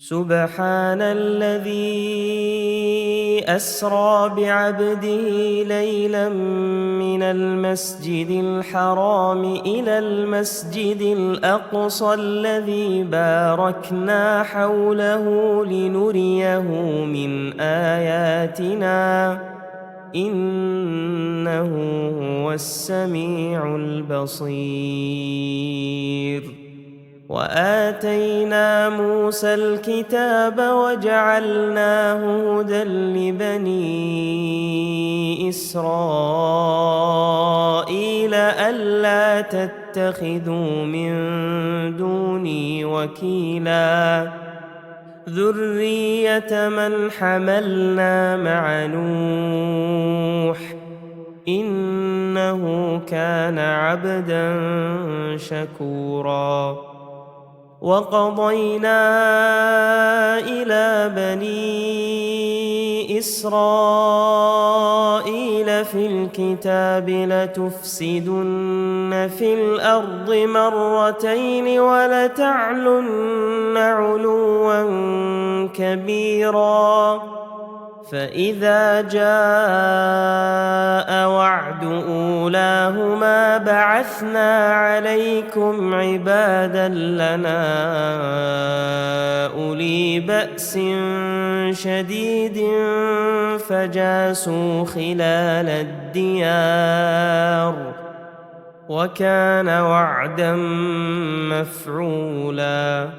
سبحان الذي أسرى بعبده ليلا من المسجد الحرام إلى المسجد الأقصى الذي باركنا حوله لنريه من آياتنا إنه هو السميع البصير. وآتينا موسى الكتاب وجعلناه هدى لبني إسرائيل ألا تتخذوا من دوني وكيلا ذرية من حملنا مع نوح إنه كان عبدا شكورا. وقضينا إلى بني إسرائيل في الكتاب لتفسدن في الأرض مرتين ولتعلن علوا كبيرا فإذا جاء وعد أولاهما بعثنا عليكم عبادا لنا أولي بأس شديد فجاسوا خلال الديار وكان وعدا مفعولا.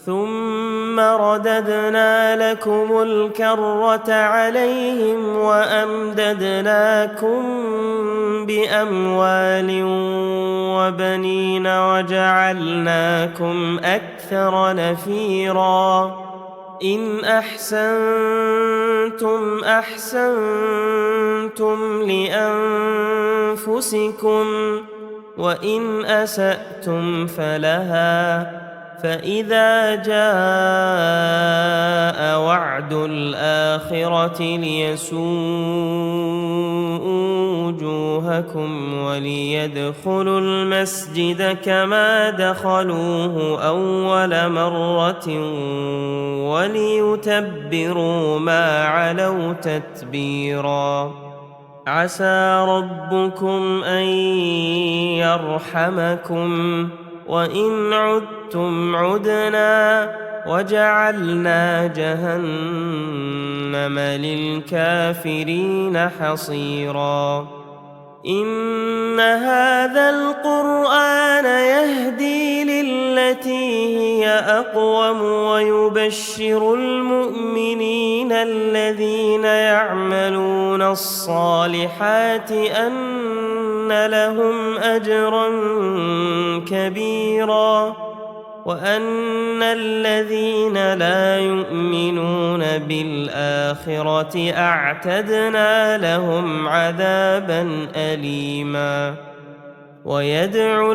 ثم رددنا لكم الكرة عليهم وأمددناكم بأموال وبنين وجعلناكم أكثر نفيرا. إن أحسنتم أحسنتم لأنفسكم وإن أسأتم فلها فإذا جاء وعد الآخرة ليسوءوا وجوهكم وليدخلوا المسجد كما دخلوه أول مرة وليتبروا ما علوا تتبيرا. عسى ربكم أن يرحمكم وإن عدتم عدنا وجعلنا جهنم للكافرين حصيرا. إن هذا القرآن يهدي للتي هي أقوم ويبشر المؤمنين الذين يعملون الصالحات أن لهم أجرا كبيرا وأن الذين لا يؤمنون بالآخرة أعتدنا لهم عذابا أليما. ويدعو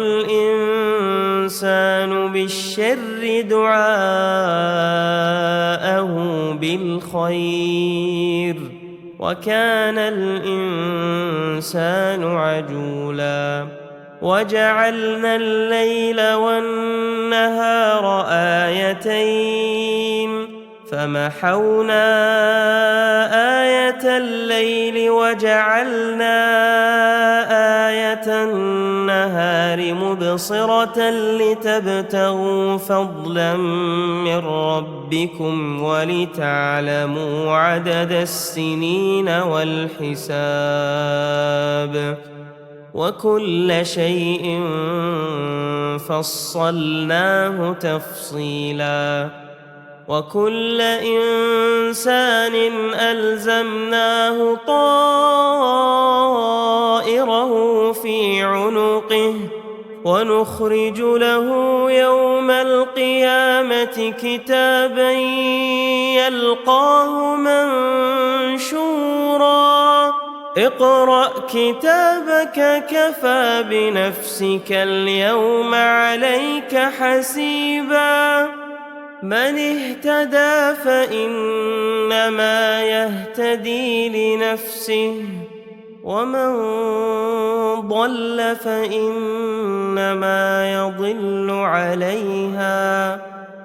الإنسان بالشر دعاءه بالخير وكان الإنسان عجولا. وجعلنا الليل والنهار آيتين فمحونا آية الليل وجعلنا آية النهار مبصرة لتبتغوا فضلا من ربكم ولتعلموا عدد السنين والحساب وكل شيء فصلناه تفصيلا. وكل إنسان ألزمناه طائره في عنقه ونخرج له يوم القيامة كتابا يلقاه منشورا اقرأ كتابك كفى بنفسك اليوم عليك حسيبا. من اهتدى فإنما يهتدي لنفسه ومن ضل فإنما يضل عليها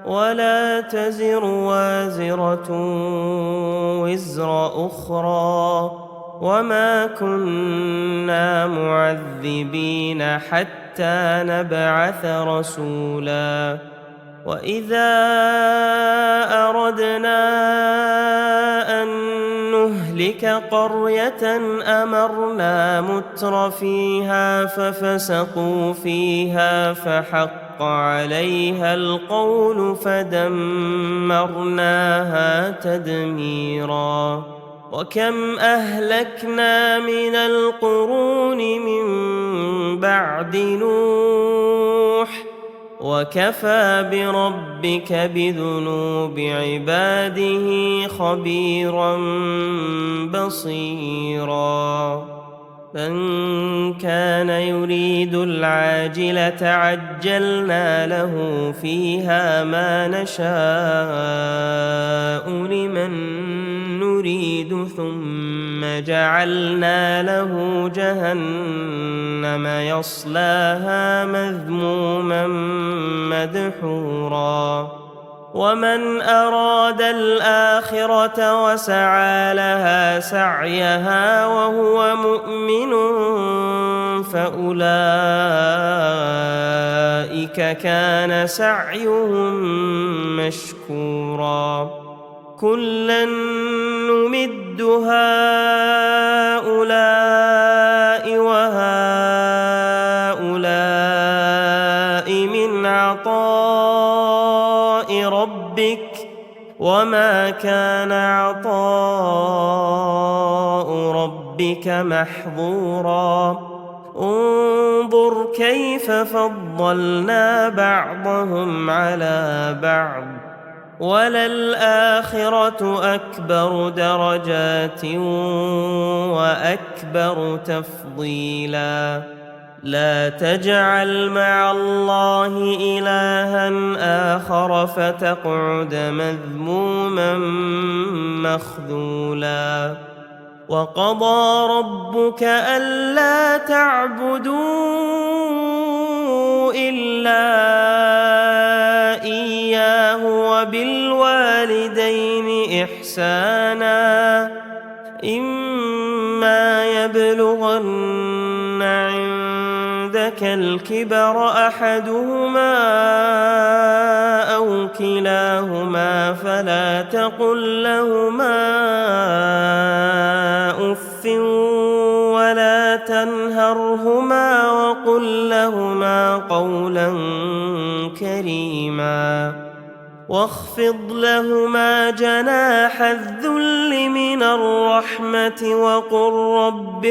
ولا تزر وازرة وزر أخرى، وما كنا معذبين حتى نبعث رسولا. وإذا أردنا أن نهلك قرية أمرنا متر فيها ففسقوا فيها فحق عليها القول فدمرناها تدميرا. وكم أهلكنا من القرون من بعد نوح، وكفى بربك بذنوب عباده خبيرا بصيرا. من كان يريد العاجلة عجلنا له فيها ما نشاء لمن نريد، ثم جعلنا له جهنم يصلاها مذموما مدحورا. ومن أراد الآخرة وسعى لها سعيها وهو مؤمن فأولئك كان سعيهم مشكورا. كلا نمد هؤلاء وهؤلاء من عطاء ربك، وما كان عطاء ربك محظورا. انظر كيف فضلنا بعضهم على بعض، وللآخرة أكبر درجات وأكبر تفضيلا. لا تجعل مع الله إلها آخر فتقعد مذموما مخذولا. وقضى ربك ألا تعبدوا إلا إياه وبالوالدين إحسانا. إما يبلغن عندك الكبر أحدهما أو كلاهما فلا تقل لهما أف ولا تنهرهما وقل لهما قولا كريما. واخفض لهما جناح الذل من الرحمة وقل رب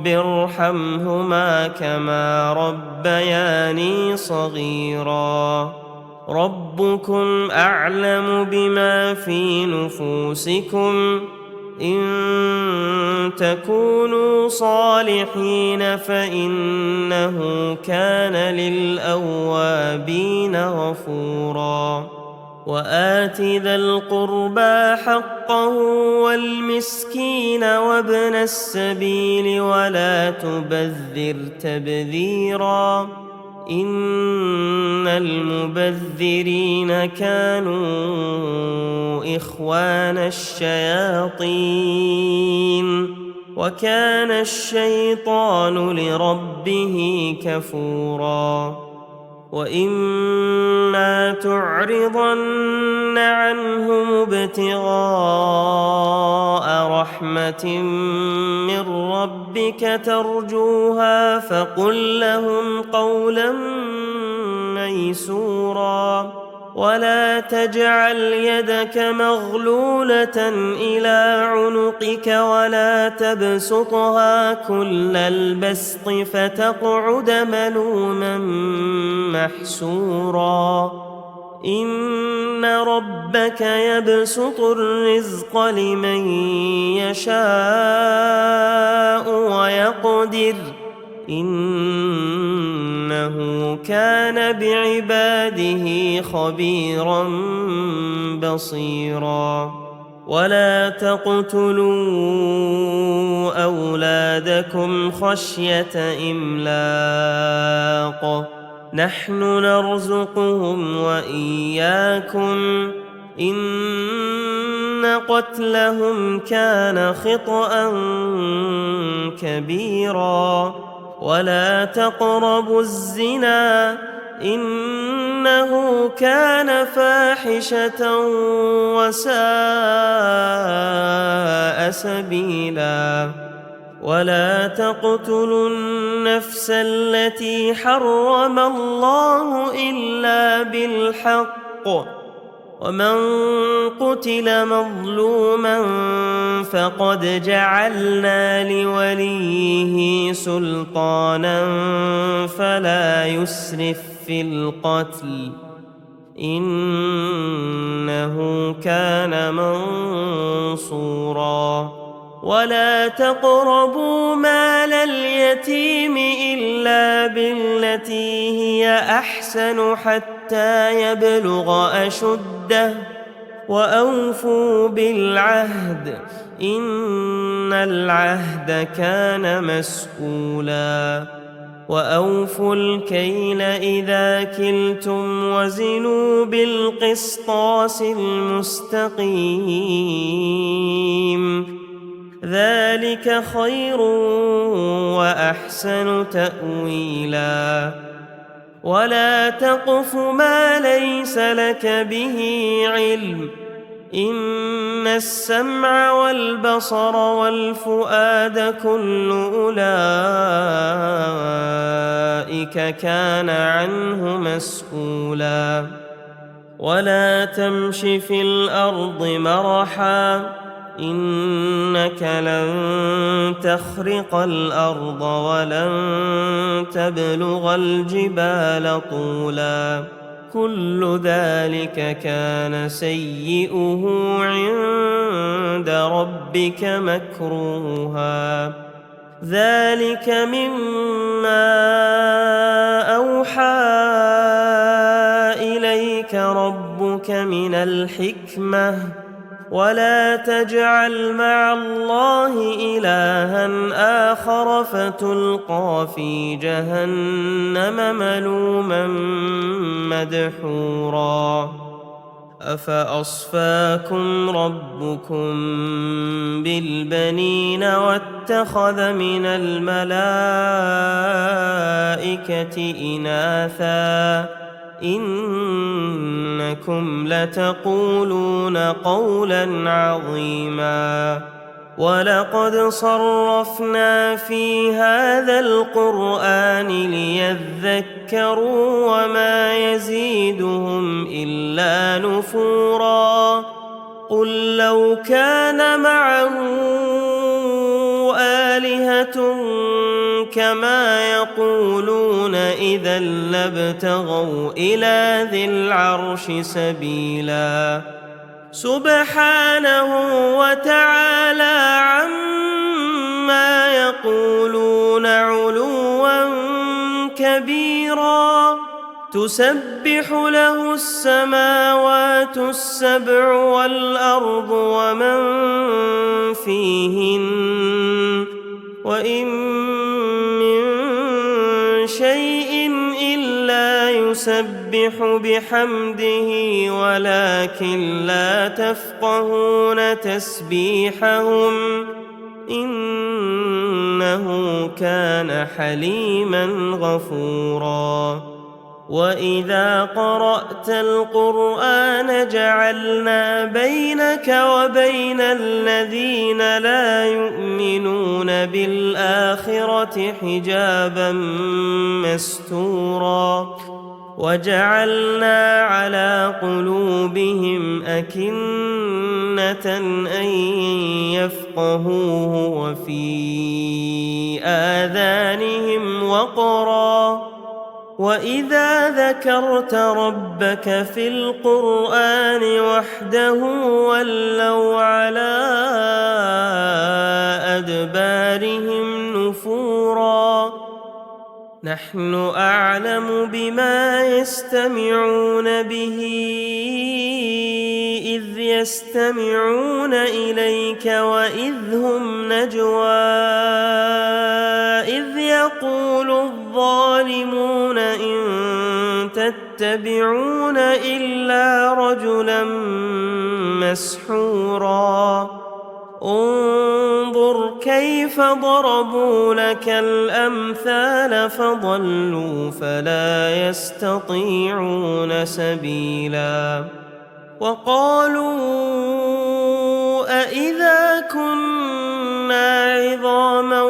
ارحمهما كما ربياني صغيرا. ربكم أعلم بما في نفوسكم، إن تكونوا صالحين فإنه كان للأوابين غفورا. وآت ذا القربى حقه والمسكين وابن السبيل ولا تبذر تبذيرا، إن المبذرين كانوا إخوان الشياطين، وكان الشيطان لربه كفورا. وإما تعرضن عنهم ابتغاء رحمة من ربك ترجوها فقل لهم قولا ميسورا. ولا تجعل يدك مغلولة إلى عنقك ولا تبسطها كل البسط فتقعد ملوما محسورا. إن ربك يبسط الرزق لمن يشاء ويقدر، إنه كان بعباده خبيرا بصيرا. ولا تقتلوا أولادكم خشية إملاق، نحن نرزقهم وإياكم إن قتلهم كان خطأ كبيرا ولا تقربوا الزنا إنه كان فاحشة وساء سبيلا ولا تقتلوا النفس التي حرم الله إلا بالحق ومن قتل مظلوما فقد جعلنا لوليه سلطانا فلا يسرف في القتل إنه كان منصورا ولا تقربوا مال اليتيم إلا بالتي هي أحسن حتى يبلغ أشده وأوفوا بالعهد إن العهد كان مسؤولا وأوفوا الكيل إذا كلتم وزنوا بالقسطاس المستقيم ذلك خير وأحسن تأويلا ولا تقف ما ليس لك به علم إن السمع والبصر والفؤاد كل أولئك كان عنه مسؤولا ولا تمش في الأرض مرحا إنك لن تخرق الأرض ولن تبلغ الجبال طولا كل ذلك كان سيئه عند ربك مكروها ذلك مما أوحى إليك ربك من الحكمة ولا تجعل مع الله إلها آخر فتلقى في جهنم ملوما مدحورا أفأصفاكم ربكم بالبنين واتخذ من الملائكة إناثا إنكم لتقولون قولا عظيما ولقد صرفنا في هذا القرآن ليذكروا وما يزيدهم إلا نفورا قل لو كان معه آلهة كما يقولون إذا لابتغوا إلى ذي العرش سبيلا سبحانه وتعالى عما يقولون علوا كبيرا تسبح له السماوات السبع والأرض ومن فيهن وإن من شيء إلا يسبح بحمده ولكن لا تفقهون تسبيحهم إنه كان حليما غفورا وإذا قرأت القرآن جعلنا بينك وبين الذين لا يؤمنون بالآخرة حجابا مستورا وجعلنا على قلوبهم أكنة أن يفقهوه وفي آذانهم وقرا وإذا ذكرت ربك في القرآن وحده ولوا على أدبارهم نفورا نحن أعلم بما يستمعون به إذ يستمعون إليك وإذ هم نجوى إذ يقول الظالمون إن تتبعون إلا رجلا مسحورا انظر كيف ضربوا لك الأمثال فضلوا فلا يستطيعون سبيلا وقالوا أإذا كنا عظاما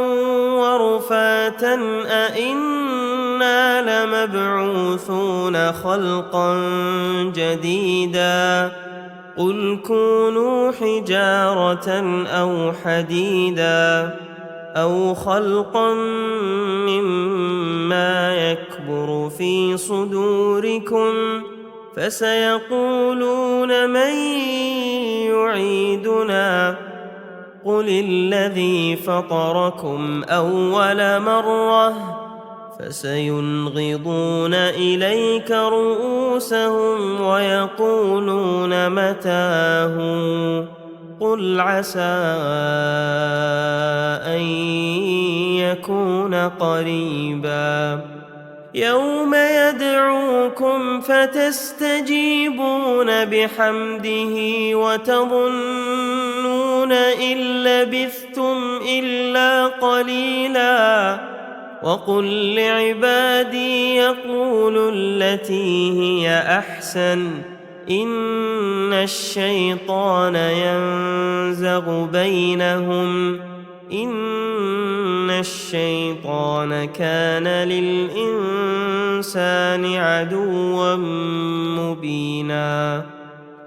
ورفاتا أإنا لمبعوثون خلقا جديدا قل كونوا حجارة أو حديدا أو خلقا مما يكبر في صدوركم فسيقولون من يعيدنا قل الذي فطركم أول مرة فسينغضون إليك رؤوسهم ويقولون متاه قل عسى أن يكون قريبا يوم يدعوكم فتستجيبون بحمده وتظنون إن لبثتم إلا قليلا وقل لعبادي يقولوا التي هي أحسن إن الشيطان ينزغ بينهم إن الشيطان كان للإنسان عدوا مبينا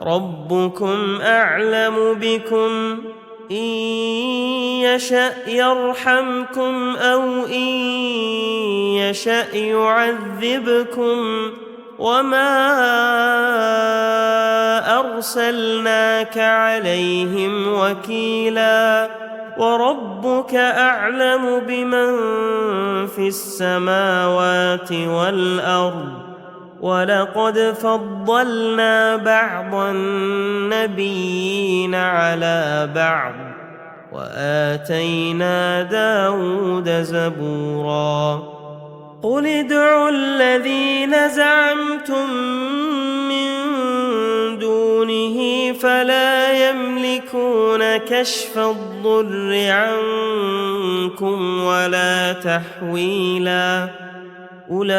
ربكم أعلم بكم إن يشأ يرحمكم أو إن يشأ يعذبكم وما أرسلناك عليهم وكيلا وربك أعلم بمن في السماوات والأرض ولقد فضلنا بعض النبيين على بعض وآتينا داود زبورا قل ادعوا الذين زعمتم من دونه فلا يملكون كشف الضر عنكم ولا تحويلا أولئك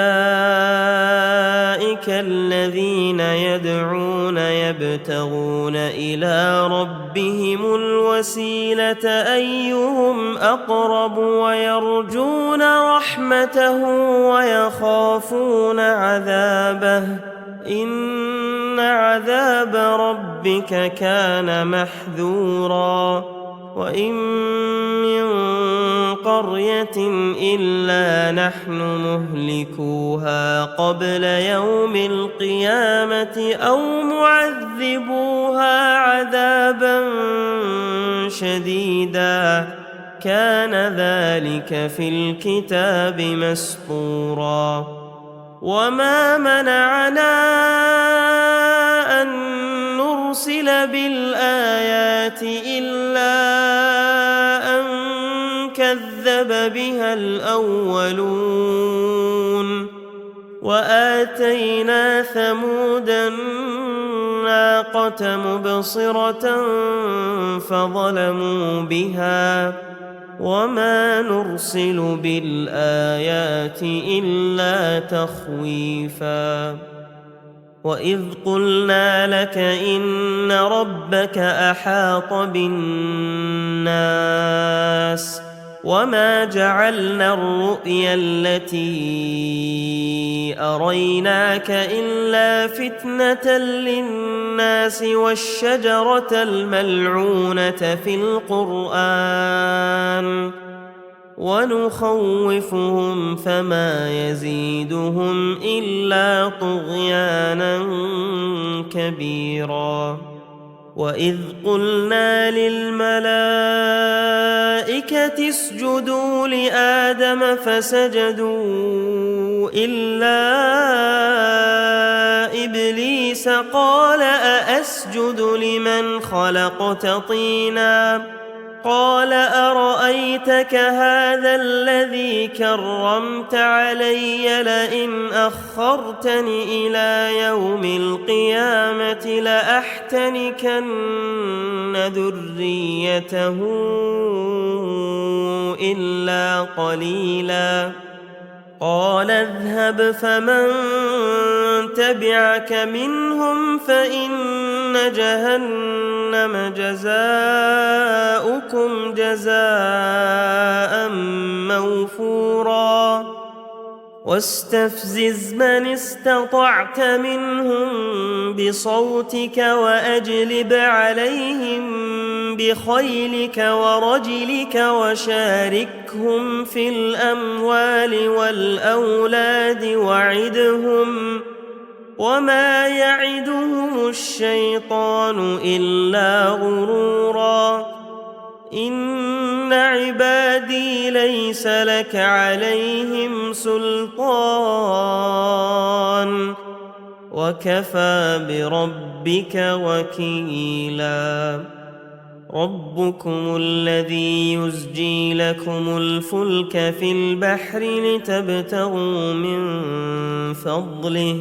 الذين يدعون يبتغون إلى ربهم الوسيلة أيهم أقرب ويرجون رحمته ويخافون عذابه إن عذاب ربك كان محذورا وإن من قرية إلا نحن مهلكوها قبل يوم القيامة أو معذبوها عذابا شديدا كان ذلك في الكتاب مسطورا وما منعنا أن نرسل بالآيات إلا أن كذب بها الأولون وآتينا ثمود الناقة مبصرة فظلموا بها وما نرسل بالآيات إلا تخويفا وإذ قلنا لك إن ربك أحاط بالناس وما جعلنا الرؤيا التي أريناك إلا فتنة للناس والشجرة الملعونة في القرآن ونخوفهم فما يزيدهم إلا طغيانا كبيرا وإذ قلنا للملائكة اسجدوا لآدم فسجدوا إلا إبليس قال أأسجد لمن خلقت طينا قال أرأيتك هذا الذي كرمت علي لئن أخرتني إلى يوم القيامة لأحتنكن ذريته إلا قليلا قال اذهب فمن تبعك منهم فإن جهنم جزاؤكم جزاء موفورا واستفزز من استطعت منهم بصوتك وأجلب عليهم بخيلك ورجلك وشاركهم في الأموال والأولاد وعدهم وما يعدهم الشيطان إلا غرورا إن عبادي ليس لك عليهم سلطان وكفى بربك وكيلا ربكم الذي يزجي لكم الفلك في البحر لتبتغوا من فضله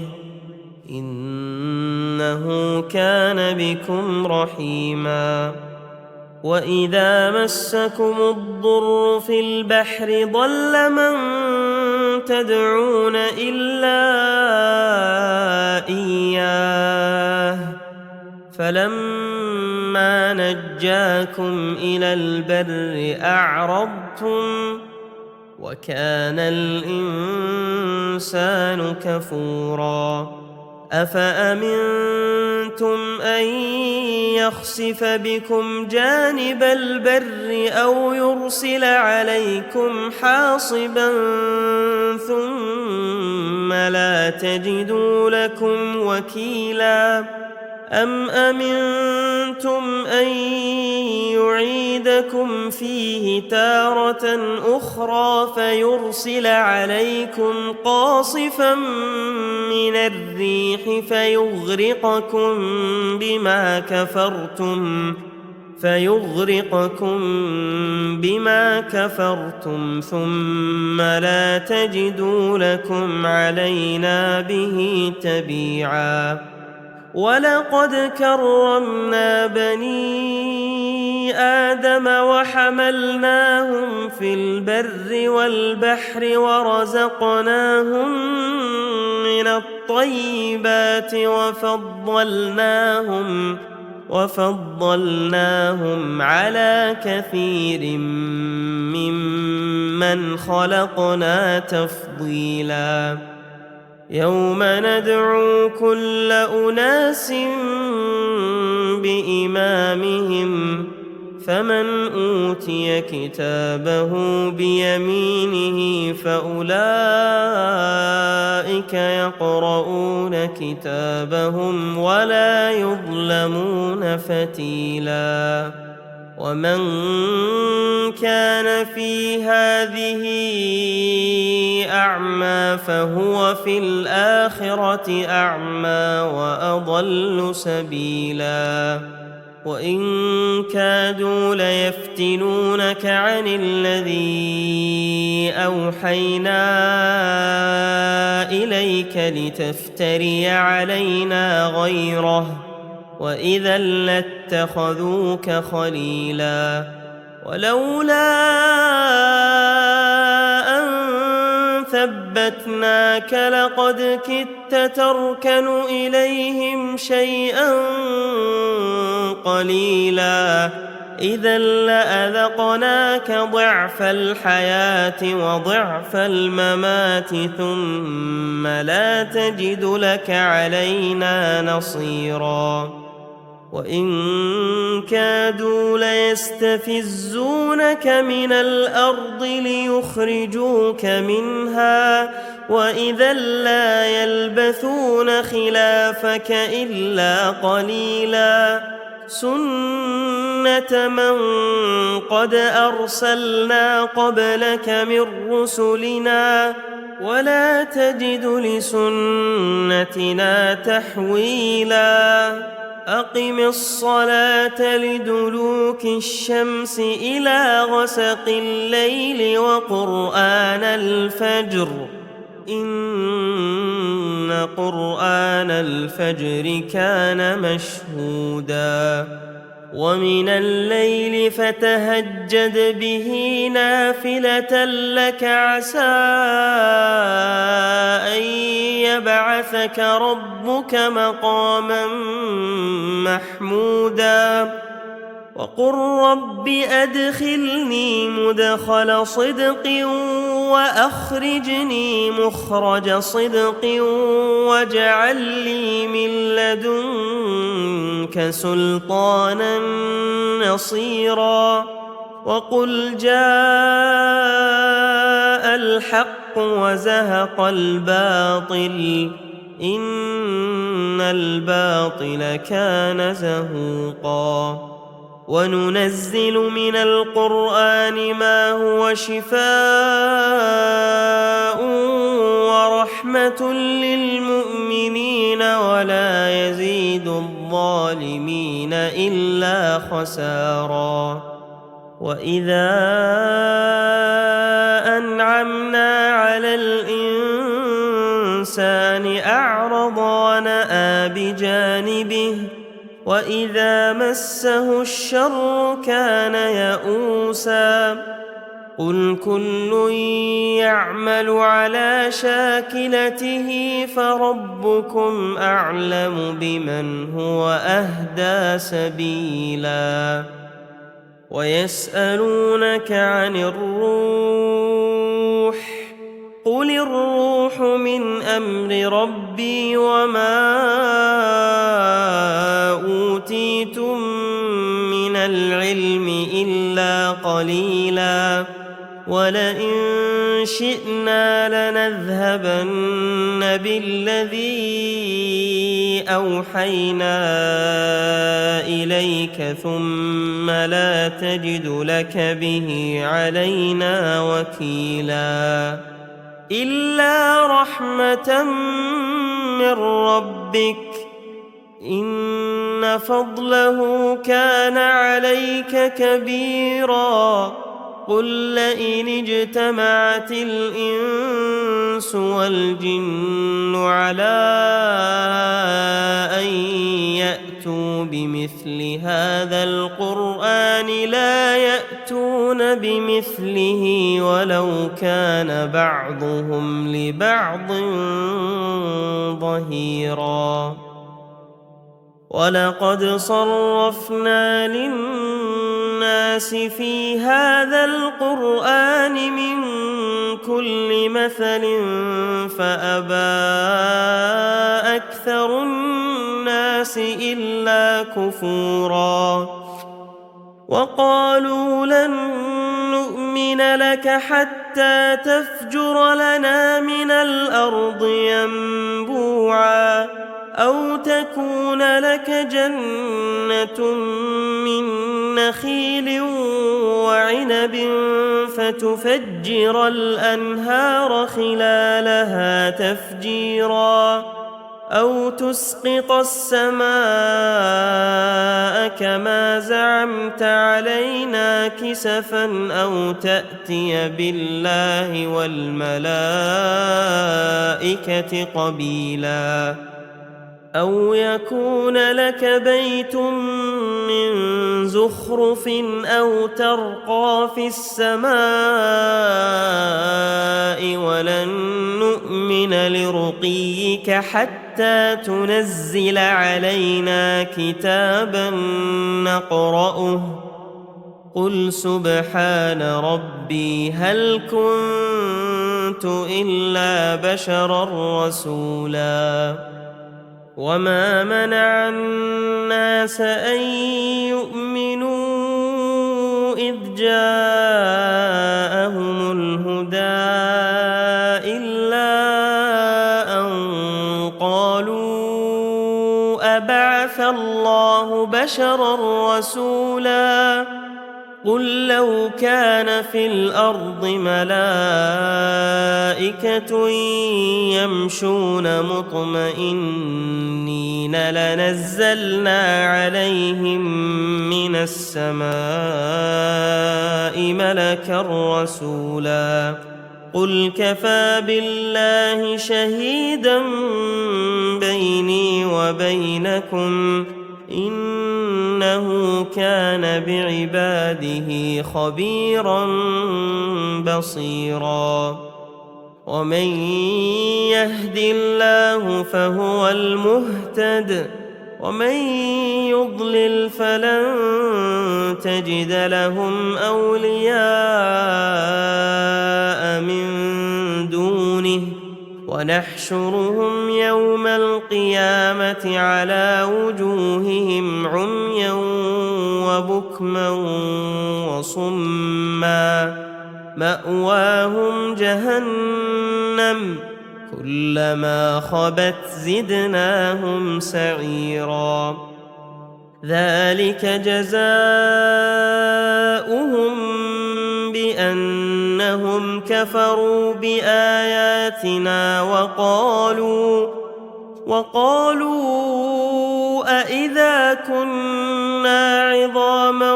إنه كان بكم رحيما وإذا مسكم الضر في البحر ضل من تدعون إلا إياه فلما نجاكم إلى البر أعرضتم وكان الإنسان كفورا أفأمنتم أن يخسف بكم جانب البر أو يرسل عليكم حاصبا ثم لا تجدوا لكم وكيلا أم أمنتم أن يعيدكم فيه تارة أخرى فيرسل عليكم قاصفا من الريح فيغرقكم بما كفرتم ثم لا تجدوا لكم علينا به تبيعا ولقد كرمنا بني آدم وحملناهم في البر والبحر ورزقناهم من الطيبات وفضلناهم على كثير ممن خلقنا تفضيلا يوم ندعو كل أناس بإمامهم فمن أوتي كتابه بيمينه فأولئك يقرؤون كتابهم ولا يظلمون فتيلا ومن كان في هذه أعمى فهو في الآخرة أعمى وأضل سبيلا وإن كادوا ليفتنونك عن الذي أوحينا إليك لتفتري علينا غيره وإذا لاتخذوك خليلا ولولا أن ثبتناك لقد كدت تركن إليهم شيئا قليلا إذا لأذقناك ضعف الحياة وضعف الممات ثم لا تجد لك علينا نصيرا وإن كادوا ليستفزونك من الأرض ليخرجوك منها وإذا لا يلبثون خلافك إلا قليلا سنة من قد أرسلنا قبلك من رسلنا ولا تجد لسنتنا تحويلا أقم الصلاة لدلوك الشمس إلى غسق الليل وقرآن الفجر إن قرآن الفجر كان مشهودا ومن الليل فتهجد به نافلة لك عسى أن يبعثك ربك مقاما محمودا وقل رب أدخلني مدخل صدق وأخرجني مخرج صدق واجعل لي من لدنك سلطانا نصيرا وقل جاء الحق وزهق الباطل إن الباطل كان زهوقا وننزل من القرآن ما هو شفاء ورحمة للمؤمنين ولا يزيد الظالمين إلا خسارا وإذا أنعمنا على الإنسان أعرض ونأى بجانبه وإذا مسه الشر كان يئوسا قل كل يعمل على شاكلته فربكم أعلم بمن هو أهدى سبيلا ويسألونك عن الروح قل الروح من أمر ربي وما أوتيتم من العلم إلا قليلا ولئن شئنا لنذهبن بالذي أوحينا إليك ثم لا تجد لك به علينا وكيلا إلا رحمة من ربك إن فضله كان عليك كبيرا قل لئن اجتمعت الإنس والجن على أن يأتوا بمثل هذا القرآن لا يأتون بمثله ولو كان بعضهم لبعض ظهيرا ولقد صرفنا للناس في هذا القرآن من كل مثل فأبى أكثر الناس إلا كفورا وقالوا لن نؤمن لك حتى تفجر لنا من الأرض ينبوعا أو تكون لك جنة من نخيل وعنب فتفجر الأنهار خلالها تفجيرا أو تسقط السماء كما زعمت علينا كسفا أو تأتي بالله والملائكة قبيلا أو يكون لك بيت من زخرف أو ترقى في السماء ولن نؤمن لرقيك حتى تنزل علينا كتابا نقرأه قل سبحان ربي هل كنت إلا بشرا رسولا وما منع الناس أن يؤمنوا إذ جاءهم الهدى إلا أن قالوا أبعث الله بشرا رسولا قل لو كان في الأرض ملائكة يمشون مطمئنين لنزلنا عليهم من السماء ملكا رسولا قل كفى بالله شهيدا بيني وبينكم إنه كان بعباده خبيرا بصيرا ومن يهد الله فهو المهتد ومن يضلل فلن تجد لهم أولياء من دونه ونحشرهم يوم القيامة على وجوههم عميا وبكما وصما مأواهم جهنم كلما خبت زدناهم سعيرا ذلك جزاؤهم بأنهم كفروا بآياتنا وقالوا أإذا كنا عظاما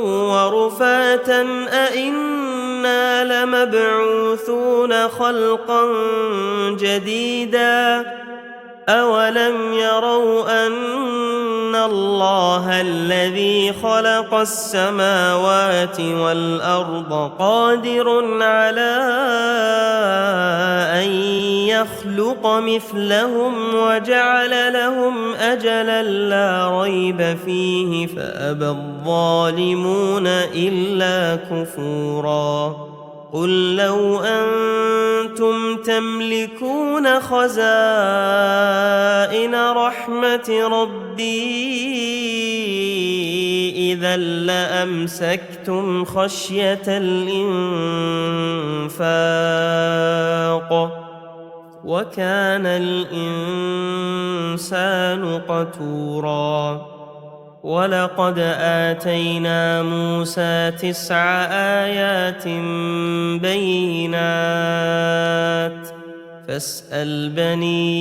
ورفاتا أإنا لمبعوثون خلقا جديدا أولم يروا أن الله الذي خلق السماوات والأرض قادر على أن يخلق مثلهم وجعل لهم أجلا لا ريب فيه فأبى الظالمون إلا كفورا قل لو أنتم تملكون خزائن رحمة ربي إذا لأمسكتم خشية الإنفاق وكان الإنسان قتورا ولقد آتينا موسى 9 آيات بينات فاسأل بني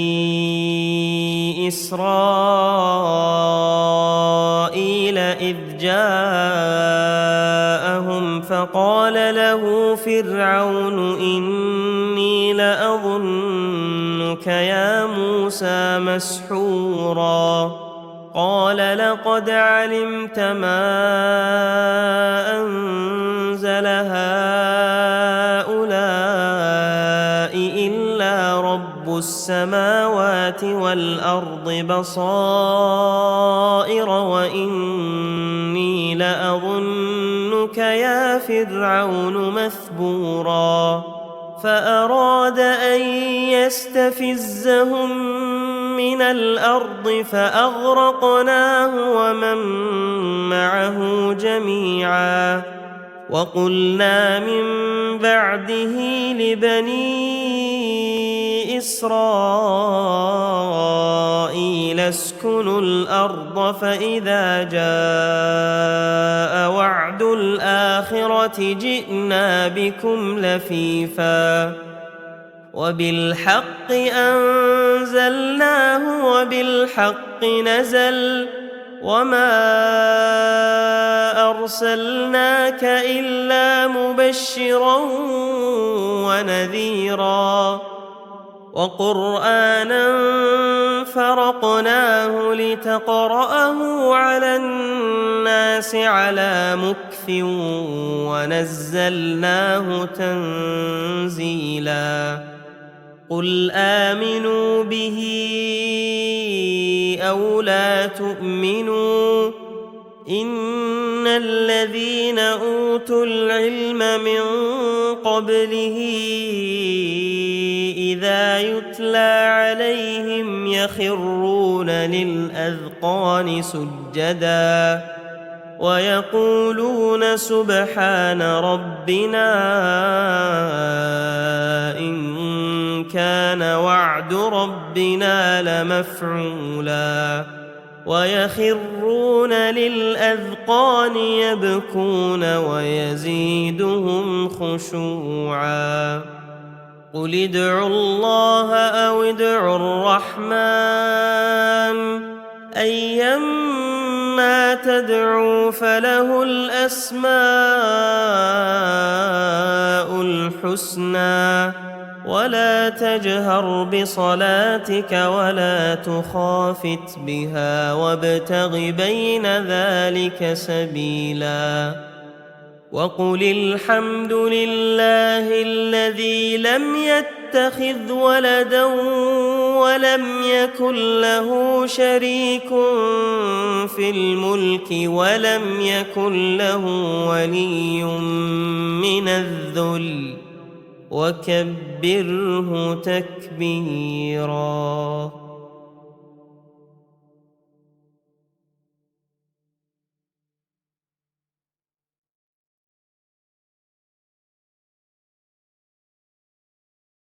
إسرائيل إذ جاءهم فقال له فرعون إني لأظنك يا موسى مسحورا قال لقد علمت ما أنزل هؤلاء إلا رب السماوات والأرض بصائر وإني لأظنك يا فرعون مثبورا فأراد أن يستفزهم من الأرض فأغرقناه ومن معه جميعا وقلنا من بعده لبني إسرائيل اسكنوا الأرض فإذا جاء وعد الآخرة جئنا بكم لفيفا وبالحق أنزلناه وبالحق نزل وما أرسلناك إلا مبشرا ونذيرا وقرآنا فرقناه لتقرأه على الناس على مكث ونزلناه تنزيلا قل آمنوا به أو لا تؤمنوا إن الذين أوتوا العلم من قبله إذا يتلى عليهم يخرون للأذقان سجدا ويقولون سبحان ربنا إن كان وعد ربنا لمفعولا ويخرون للأذقان يبكون ويزيدهم خشوعا. قل ادعوا الله أو ادعوا الرحمن أيما تدعوا فله الأسماء الحسنى ولا تجهر بصلاتك ولا تخافت بها وابتغ بين ذلك سبيلا. وقل الحمد لله الذي لم يتخذ ولدا ولم يكن له شريك في الملك ولم يكن له ولي من الذل وكبره تكبيرا.